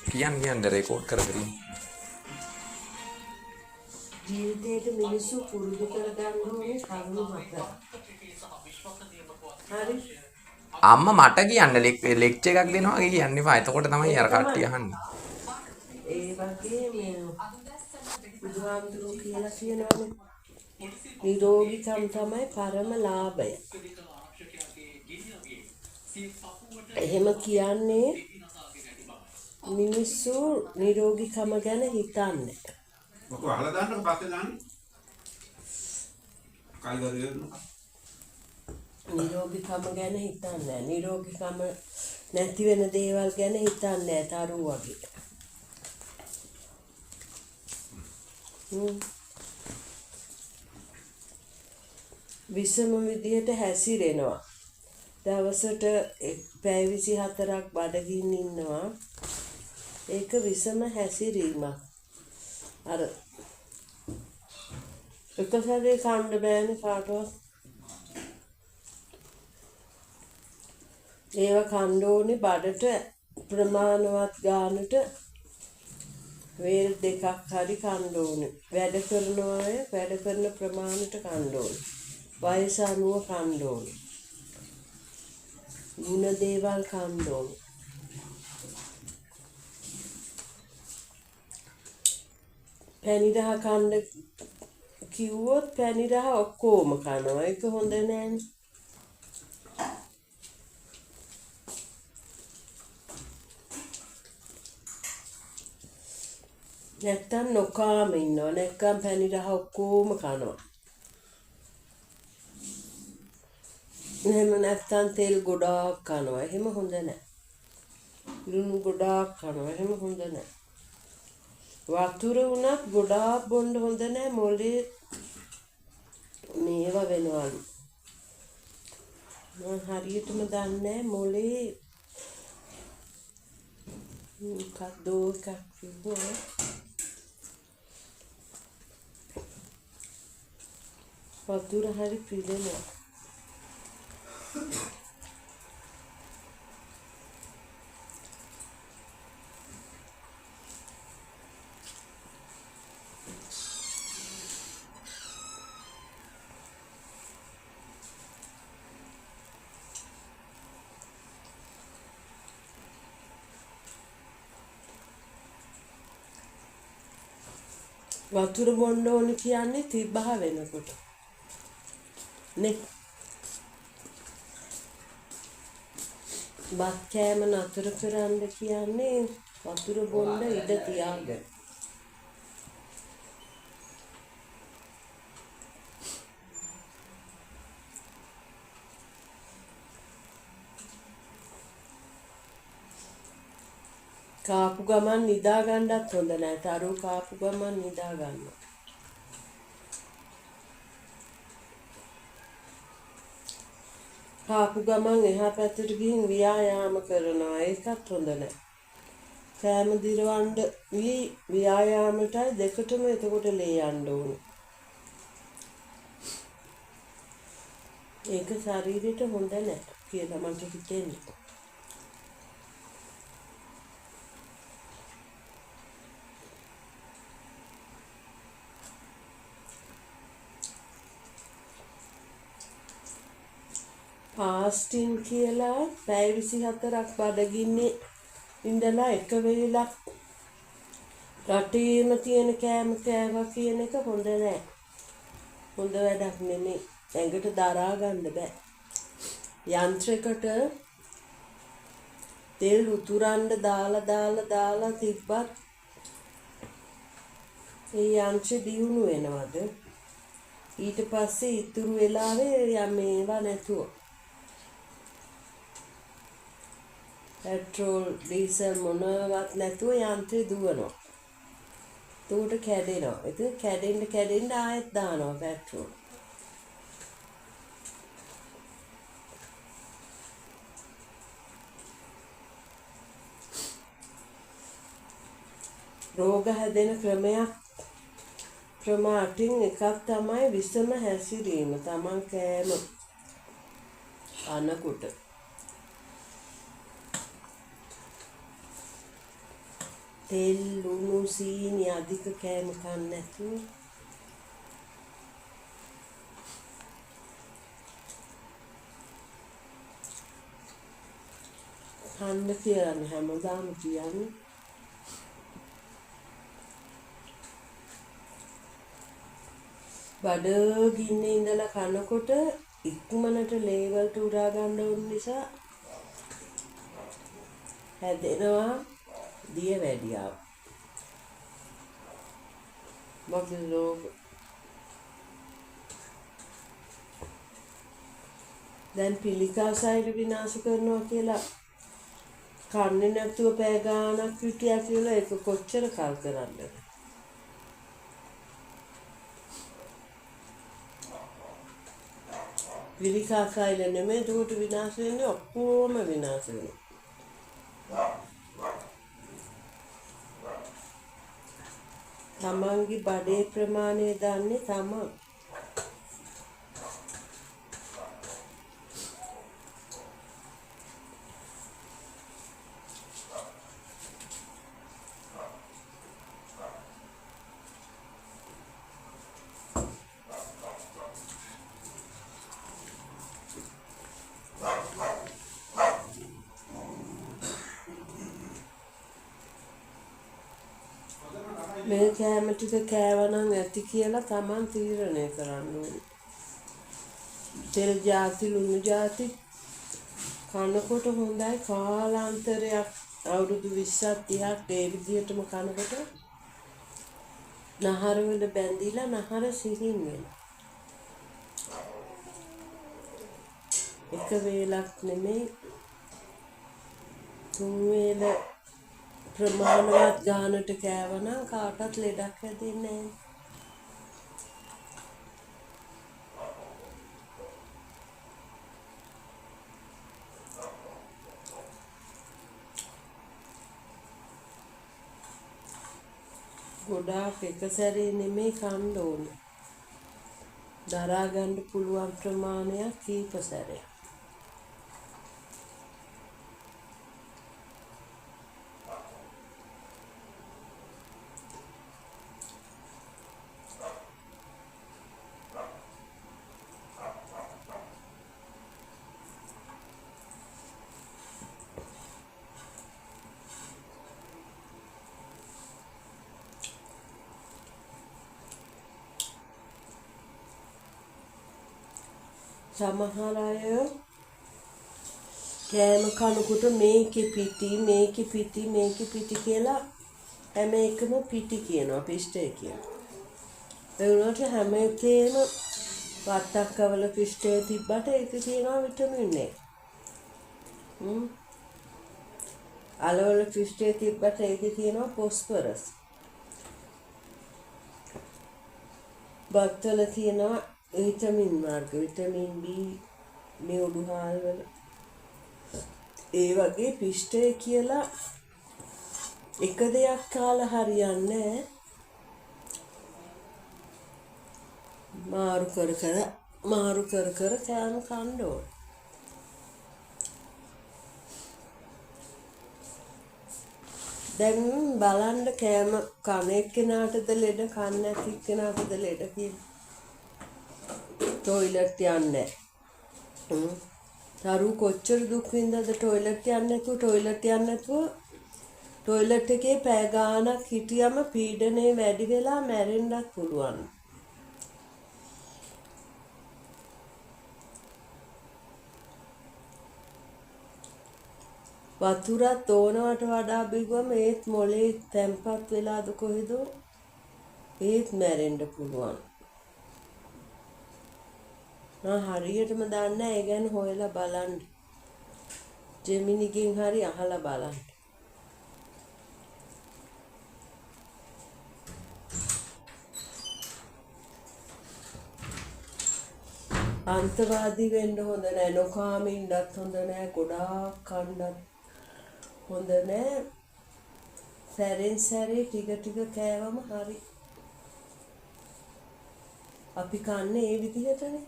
කියන්න රෙකෝඩ් කරගෙන ජීවිතේට මිනිස්සු පුරුදු කරගන්න ඕනේ කරුණු හතර. හරි. අම්මා මට කියන්න ලෙක්චර් එකක් දෙනවා වගේ කියන්න එපා. එතකොට තමයි අර කට්ටිය අහන්නේ. ඒ වගේ මේ බුදුහාමුදුරුවෝ කියලා කියනවානේ නිරෝගීකම් තමයි පරම ලාභය. එහෙම කියන්නේ මිනිස්සු නිරෝගීකම ගැන හිතන්නේ. මොකද අහලා දාන්නකො පස්සේ දාන්නේ. නිරෝගීකම ගැන හිතන්නේ. නිරෝගීකම නැති වෙන දේවල් ගැන හිතන්නේ තරු වගේ. විසම විදියට හැසිරෙනවා. දවසට පැය 24ක් බඩගින්න ඉන්නවා. ඒක විසම හැසිරීමක්. අර එක සැරේ කන්න බෑනේ කාටවත්. ඒව කන්න ඕනේ බඩට ප්‍රමාණවත් ගානට වේල් දෙකක් හරි කන්න ඕනේ. වැඩ කරනවා අය වැඩ කරන ප්‍රමාණයට කන්න ඕනේ. වයස අනුව කන්න ඕනේ. ගුණ දේවල් කන්න ඕනේ. පැණිරහ කන්න කිව්වොත් පැණිරහ ඔක්කොම කනවා. ඒක හොඳ නෑනේ. නැත්තම් නොකාම ඉන්නවා. නැත්නම් පැණිරහ ඔක්කොම කනවා. එහෙම නැත්තම් තෙල් ගොඩාක් කනවා. එහෙම හොඳ නෑ. ලුණු ගොඩාක් කනවා. එහෙම හොඳ නෑ. වතුර උනත් ගොඩාක් බොන්න හොඳ නෑ. මොලේ මේව වෙනවලු. මම හරියටම දන්නේ මොලේ මොකක්දෝ එකක් කිව්වා. වතුර හරි පිරෙනවා. වතුර බොන්න ඕන කියන්නේ තිබ්බහ වෙනකොට. නේ බත් කෑම නතර කරන්න කියන්නේ වතුර බොන්න ඉඩ තියාගන්න. කාපු ගමන් නිදා ගන්නත් හොඳ නෑ. තරු කාපු ගමන් නිදා ගන්න. කාපු ගමන් එහා පැත්තට ගිහින් ව්‍යායාම කරනවා. ඒකත් හොඳ නෑ. කෑම දිරවන්න ව්‍යායාමයටයි දෙකටම එතකොට ලේ යන්න ඕනේ. ඒක ශරීරයට හොඳ නෑ කියලා මට හිතෙන්නේ. ෆාස්ටින් කියලා පැය 24ක් බඩගින්නේ ඉඳලා එක වේලක් රටේම තියෙන කෑම කෑවා කියන එක හොඳ නෑ. හොඳ වැඩක් නෙමෙයි. ඇඟට දරා ගන්න බෑ. යන්ත්‍රයකට තෙල් උතුරන්න දාලා තිබ්බත් ඒ යන්ත්‍රය දියුණු වෙනවද? ඊට පස්සේ ඉතුරු වෙලාවේ මේවා නැතුව පෙට්‍රෝල් ඩීසල් මොනවත් නැතුව යන්ත්‍රය දුවනවා. එතකොට කැඩෙනවා. ඒක කැඩෙන්න ආයෙත් දානවා පෙට්‍රෝල්. රෝග හැදෙන ක්‍රම 8න් එකක් තමයි විසම හැසිරීම. Taman කෑම අනකොට තෙල් ලුණු සීනි අධික කෑම කන්නේ නැතුව කන්න කියලා හැමදාම කියන්නේ. බඩගින්නේ ඉඳලා කනකොට ඉක්මනට ලේවලට උරා ගන්න ඕන නිසා හැදෙනවා දිය වැඩියාව. මොකද ලෝක දැන් පිළිකා සෛල විනාශ කරනවා කියලා කන්නේ නැතුව පැය ගාණක් හිටියා කියලා ඒක කොච්චර කල් කරන්නද? පිළිකා සෛල නෙමෙයි දුකට විනාශ වෙන්නේ ඔක්කොම විනාශ වෙනවා. තමන්ගේ බඩේ ප්‍රමාණය දන්නේ තමන්. මේ කෑම ටික කෑවනම් ඇති කියලා තමන් තීරණය කරන්න ඕනේ. තෙල් ಜಾති ලුණු ಜಾති කනකොට හොඳයි කාලාන්තරයක් අවුරුදු 20ක් 30ක් ඒ විදිහටම කනකොට නහර වල බැඳිලා නහර සිහින් වෙනවා. එක වේලක් නෙමෙයි තුන් වේල ප්‍රමාණවත් ගානට කෑවනම් කාටවත් ලෙඩක් හැදෙන්නේ නැහැ. ගොඩාක් එක සැරේ නෙමෙයි කන්න ඕනේ. දරා ගන්න පුළුවන් ප්‍රමාණයක් කීප සැරයක්. සමහර අය කෑම කනකොට මේකේ පිටි කියලා හැම එකම පිටි කියනවා පිස්ටේ කියනවා. ඒ වුණාට හැම එකේම වත්තක්කවල පිස්ටේ තිබ්බට ඒකේ තියෙනවා විටමින් A. අලවල පිස්ටේ තිබ්බට ඒකේ තියෙනවා ෆොස්ෆරස්. බත්වල තියෙනවා විටමින් මාර්ග විටමින් B නියුඩු හාල් වල ඒ වගේ පිස්ටේ කියලා එක දෙයක් කාලා හරියන්නේ මාරු කර කෑම කන්න ඕන. දැන් බලන්න කෑම කන එක්කෙනාටද ලෙඩ කන්න නැති එක්කෙනාටද ලෙඩ කියලා. ටොයිලට් යන්නේ. තරු කොච්චර දුක් විඳද ටොයිලට් යන්නේ නැතුව ටොයිලට් එකේ පැය ගාණක් හිටියම පීඩනය වැඩි වෙලා මැරෙන්නත් පුළුවන්. වතුරත් ඕනවට වඩා බිව්වම ඒත් මොලේ තැම්පත් වෙලාද කොහෙද ඒත් මැරෙන්න පුළුවන්. හරියටම දන්නේ නැහැ. ඒ ගැන හොයලා බලන්න. ජෙමිනිගෙන් හරි අහලා බලන්න. අන්තවාදී වෙන්න හොඳ නැහැ. නොකාම ඉන්නත් හොඳ නැහැ. ගොඩාක් කන්නත් හොඳ නැහැ. සැරෙන් සැරේ ටික කෑවම හරි. අපි කන්නේ ඒ විදිහටනේ.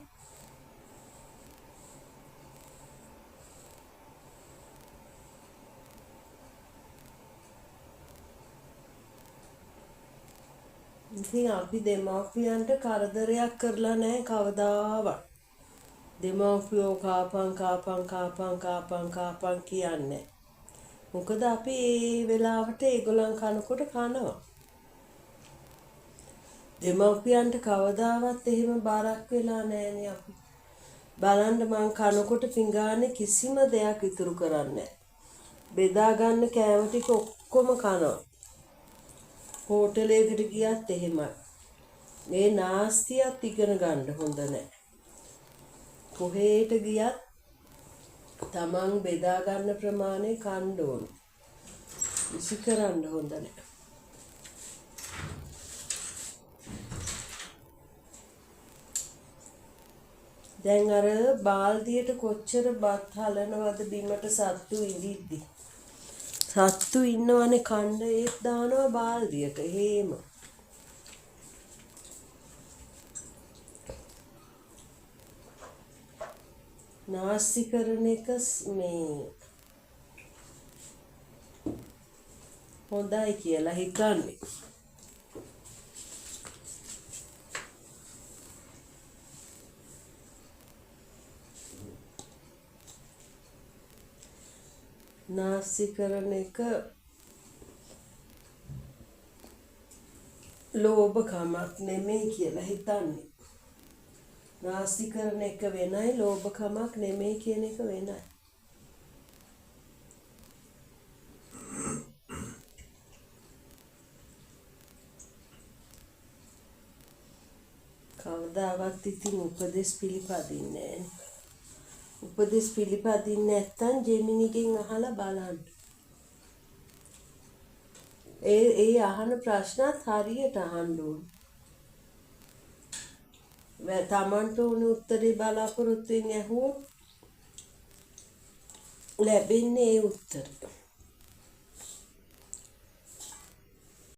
ඉතින් අපි දෙමාපියන්ට කරදරයක් කරලා නැහැ කවදාවත්. දෙමාපියෝ කාපන් කියන්නේ. මොකද අපි ඒ වෙලාවට ඒගොල්ලන් කනකොට කනවා. දෙමාපියන්ට කවදාවත් එහෙම බාරක් වෙලා නැහැනේ අපි. බලන්න මං කනකොට පිඟානේ කිසිම දෙයක් ඉතුරු කරන්නේ නැහැ. බෙදා ගන්න කෑම ටික ඔක්කොම කනවා. හෝටලයකට ගියත් එහෙමයි. මේ නාස්තියක් ඉගෙන ගන්න හොඳ නැහැ. කොහේට ගියත් තමන් බෙදා ගන්න ප්‍රමාණය කන්න ඕන. විසි කරන්න හොඳ නැහැ. දැන් අර බාල්දියට කොච්චර බත් හලනවද බිමට සත්තු ඉඳිද්දි. සත්තු ඉන්නවනේ කන්න ඒත් දානවා බාල්දියට. එහෙම. නාස්ති කරන එක මේ හොඳයි කියලා හිතන්නේ. නාස්ති කරන එක ලෝභකමක් නෙමෙයි කියලා හිතන්නේ. නාස්ති කරන එක වෙනයි ලෝභකමක් නෙමෙයි කියන එක වෙනයි. කවදාවත් ඉතින් උපදෙස් පිළිපදින්නේ නැහැ. උපදෙස් පිළිපදින්නේ නැත්තම් ජෙමිනිගෙන් අහලා බලන්න. ඒ අහන ප්‍රශ්නත් හරියට අහන්න ඕනේ. තමන්ට ඕන උත්තරේ බලාපොරොත්තු වෙන්නේ ඇහුවොත් ලැබෙන්නේ ඒ උත්තරේ.